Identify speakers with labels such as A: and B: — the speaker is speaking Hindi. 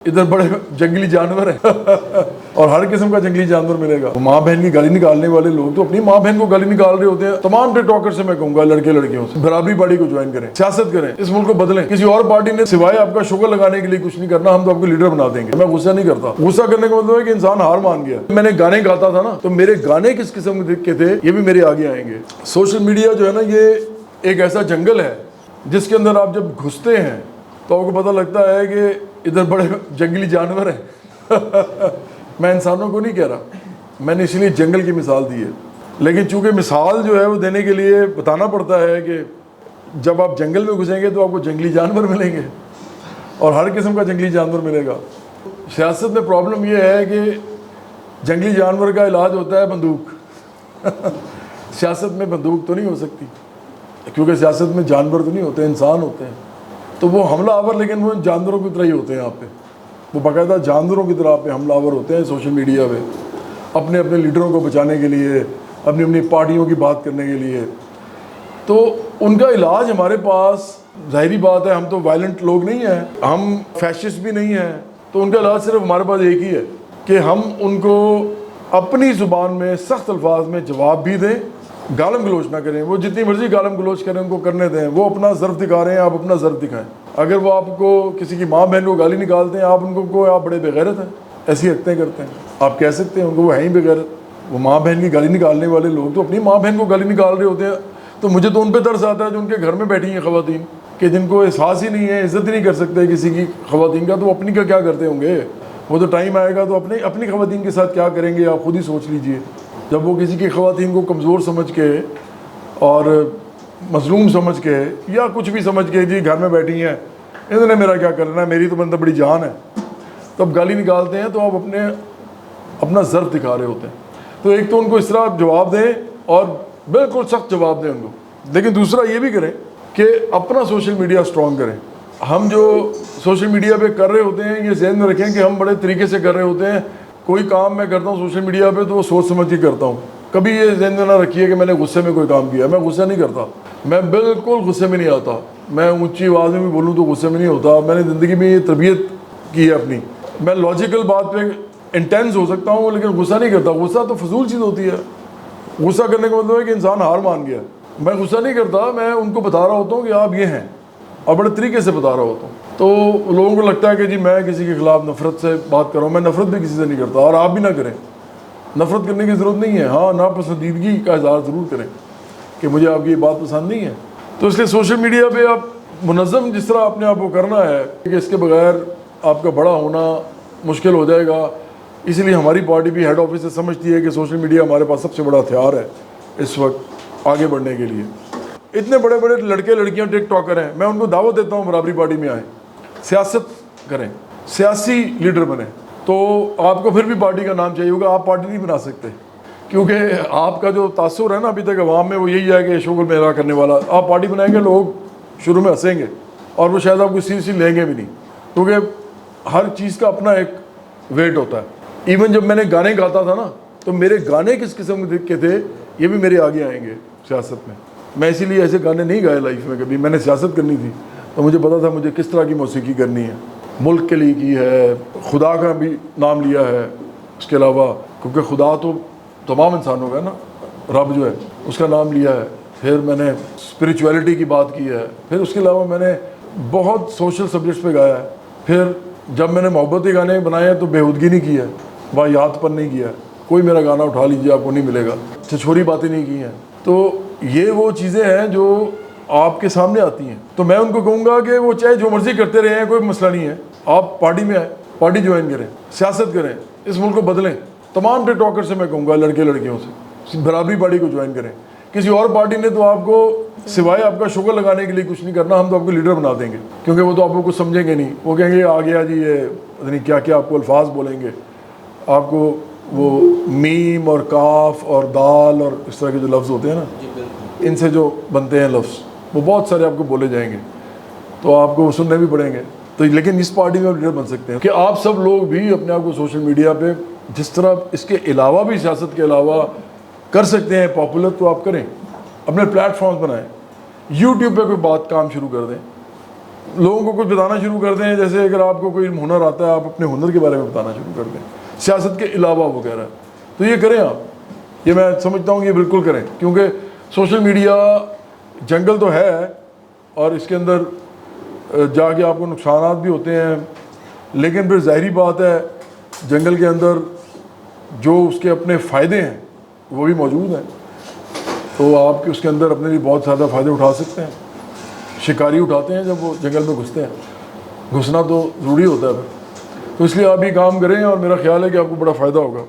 A: इधर बड़े जंगली जानवर हैं और हर किस्म का जंगली जानवर मिलेगा। माँ बहन की गाली निकालने वाले लोग तो अपनी माँ बहन को गाली निकाल रहे होते हैं। तमाम टिकटॉकर से मैं कहूंगा लड़के लड़कियों से बराबरी पार्टी को ज्वाइन करें, सियासत करें, इस मुल्क को बदलें। किसी और पार्टी ने सिवाय आपका शुगर लगाने के लिए कुछ नहीं करना, हम तो आपको लीडर बना देंगे। मैं गुस्सा नहीं करता। गुस्सा करने का मतलब है कि इंसान हार मान गया। मैंने गाने गाता था ना, तो मेरे गाने किस किस्म के थे ये भी मेरे आगे आएंगे। सोशल मीडिया जो है ना, ये एक ऐसा जंगल है जिसके अंदर आप जब घुसते हैं तो आपको पता लगता है कि इधर बड़े जंगली जानवर हैं। मैं इंसानों को नहीं कह रहा, मैंने इसलिए जंगल की मिसाल दी है। लेकिन चूंकि मिसाल जो है वो देने के लिए बताना पड़ता है कि जब आप जंगल में घुसेंगे तो आपको जंगली जानवर मिलेंगे और हर किस्म का जंगली जानवर मिलेगा। सियासत में प्रॉब्लम ये है कि जंगली जानवर का इलाज होता है बंदूक। सियासत में बंदूक तो नहीं हो सकती, क्योंकि सियासत में जानवर तो नहीं होते, इंसान होते हैं। तो वो हमलावर, लेकिन वो जानवरों की तरह ही होते हैं। यहाँ पे वो बाकायदा जानवरों की तरह पे हमलावर होते हैं सोशल मीडिया पे, अपने अपने लीडरों को बचाने के लिए, अपनी अपनी पार्टियों की बात करने के लिए। तो उनका इलाज हमारे पास, जाहिरी बात है हम तो वायलेंट लोग नहीं हैं, हम फैशिस्ट भी नहीं हैं, तो उनका इलाज सिर्फ हमारे पास एक ही है कि हम उनको अपनी ज़ुबान में सख्त अल्फाज में जवाब भी दें, गालम गलोच ना करें। वो जितनी मर्जी गालम गलोच करें, उनको करने दें। वो अपना ज़र्फ दिखा रहे हैं, आप अपना ज़र्फ दिखाएं। अगर वो आपको किसी की माँ बहन को गाली निकालते हैं, आप उनको को आप बड़े बेगैरत हैं, ऐसी हरकतें करते हैं, आप कह सकते हैं उनको वो है ही बेगैरत। वो माँ बहन की गाली निकालने वाले लोग तो अपनी माँ बहन को गाली निकाल रहे होते हैं। तो मुझे तो उन पर तरस आता है जो उनके घर में बैठी हैं ख़वातीन, कि जिनको एहसास ही नहीं है, इज़्ज़त ही नहीं कर सकते किसी की ख़वातीन का, तो वो अपनी का क्या करते होंगे। वो तो टाइम आएगा तो अपनी ख़वातीन के साथ क्या करेंगे आप खुद ही सोच लीजिए। जब वो किसी की ख़वातीन को कमज़ोर समझ के और मजलूम समझ के या कुछ भी समझ के, जी घर में बैठी हैं, इन्होंने मेरा क्या करना है, मेरी तो मतलब बड़ी जान है, तो अब गाली निकालते हैं, तो आप अपना ज़र्फ दिखा रहे होते हैं। तो एक तो उनको इस तरह जवाब दें और बिल्कुल सख्त जवाब दें उनको, लेकिन दूसरा ये भी करें कि अपना सोशल मीडिया स्ट्रॉन्ग करें। हम जो सोशल मीडिया पे कर रहे होते हैं, ये ज़हन में रखें कि हम बड़े तरीके से कर रहे होते हैं। कोई काम मैं करता हूँ सोशल मीडिया पे तो वो सोच समझ के करता हूँ। कभी ये ज़हन में ना रखिए कि मैंने गुस्से में कोई काम किया। मैं गुस्सा नहीं करता, मैं बिल्कुल गुस्से में नहीं आता। मैं ऊंची आवाज़ में भी बोलूँ तो गुस्से में नहीं होता। मैंने ज़िंदगी में ये तरबियत की है अपनी। मैं लॉजिकल बात पे इंटेंस हो सकता हूँ, लेकिन गुस्सा नहीं करता। गुस्सा तो फजूल चीज़ होती है। गुस्सा करने का मतलब है कि इंसान हार मान गया। मैं गुस्सा नहीं करता, मैं उनको बता रहा होता हूँ कि आप ये हैं, और बड़े तरीके से बता रहा होता हूँ। तो लोगों को लगता है कि जी मैं किसी के ख़िलाफ़ नफ़रत से बात कर रहा हूँ। मैं नफ़रत भी किसी से नहीं करता, और आप भी ना करें। नफ़रत करने की ज़रूरत नहीं है। हाँ, नापसंदीदगी का इज़हार ज़रूर करें कि मुझे आपकी ये बात पसंद नहीं है। तो इसलिए सोशल मीडिया पे आप मुनज़्ज़म जिस तरह अपने आप को करना है कि इसके बगैर आपका बड़ा होना मुश्किल हो जाएगा। इसलिए हमारी पार्टी भी हेड ऑफिस से समझती है कि सोशल मीडिया हमारे पास सबसे बड़ा हथियार है इस वक्त आगे बढ़ने के लिए। इतने बड़े बड़े लड़के लड़कियाँ टिकटॉकर हैं, मैं उनको दावत देता हूँ बराबरी पार्टी में आएँ, सियासत करें, सियासी लीडर बने। तो आपको फिर भी पार्टी का नाम चाहिए होगा, आप पार्टी नहीं बना सकते, क्योंकि आपका जो तासुर है ना अभी तक अवाम में, वो यही है कि शुगर मेरा करने वाला। आप पार्टी बनाएंगे, लोग शुरू में हंसेंगे और वो शायद आपको सीरियसली लेंगे भी नहीं, क्योंकि हर चीज़ का अपना एक वेट होता है। इवन जब मैंने गाने गाता था ना, तो मेरे गाने किस किस्म के थे ये भी मेरे आगे आएंगे सियासत में। मैं इसीलिए ऐसे गाने नहीं गाए लाइफ में कभी। मैंने सियासत करनी थी तो मुझे पता था मुझे किस तरह की मौसीकी करनी है। मुल्क के लिए की है, खुदा का भी नाम लिया है उसके अलावा, क्योंकि खुदा तो तमाम इंसानों का ना, रब जो है उसका नाम लिया है। फिर मैंने स्पिरिचुअलिटी की बात की है। फिर उसके अलावा मैंने बहुत सोशल सब्जेक्ट्स पे गाया है। फिर जब मैंने मोहब्बती गाने बनाए हैं तो बेहूदगी नहीं की है, वाहियातपन नहीं किया है। कोई मेरा गाना उठा लीजिए, आपको नहीं मिलेगा। छिछोरी बातें नहीं की हैं। तो ये वो चीज़ें हैं जो आपके सामने आती हैं। तो मैं उनको कहूँगा कि वो चाहे जो मर्जी करते रहे हैं, कोई मसला नहीं है। आप पार्टी में आए, पार्टी ज्वाइन करें, सियासत करें, इस मुल्क को बदलें। तमाम टिकटॉकर से मैं कहूँगा लड़के लड़कियों से बराबरी पार्टी को ज्वाइन करें। किसी और पार्टी ने तो आपको सिवाय आपका शुगर लगाने के लिए कुछ नहीं करना, हम तो आपको लीडर बना देंगे, क्योंकि वो तो आपको कुछ समझेंगे नहीं। वो कहेंगे आ गया जी, ये पता नहीं क्या क्या आपको अल्फाज बोलेंगे। आपको वो मीम और काफ और दाल और इस तरह के जो लफ्ज़ होते हैं ना, इनसे जो बनते हैं लफ्ज़, वो बहुत सारे आपको बोले जाएंगे, तो आपको सुनने भी पड़ेंगे। तो लेकिन इस पार्टी में आप लीडर बन सकते हैं कि आप सब लोग भी अपने आप को सोशल मीडिया पे जिस तरह इसके अलावा भी, सियासत के अलावा कर सकते हैं पॉपुलर, तो आप करें। अपने प्लेटफॉर्म्स बनाएं। यूट्यूब पे कोई बात काम शुरू कर दें, लोगों को कुछ बताना शुरू कर दें, जैसे अगर आपको कोई हुनर आता है आप अपने हुनर के बारे में बताना शुरू कर दें, सियासत के अलावा वगैरह, तो ये करें आप। ये मैं समझता हूँ कि ये बिल्कुल करें, क्योंकि सोशल मीडिया जंगल तो है और इसके अंदर जाके आपको नुकसानात भी होते हैं, लेकिन फिर ज़ाहिरी बात है जंगल के अंदर जो उसके अपने फ़ायदे हैं वो भी मौजूद हैं, तो आप उसके अंदर अपने लिए बहुत ज़्यादा फ़ायदे उठा सकते हैं। शिकारी उठाते हैं जब वो जंगल में घुसते हैं, घुसना तो ज़रूरी होता है फिर, तो इसलिए आप ये काम करें और मेरा ख्याल है कि आपको बड़ा फ़ायदा होगा।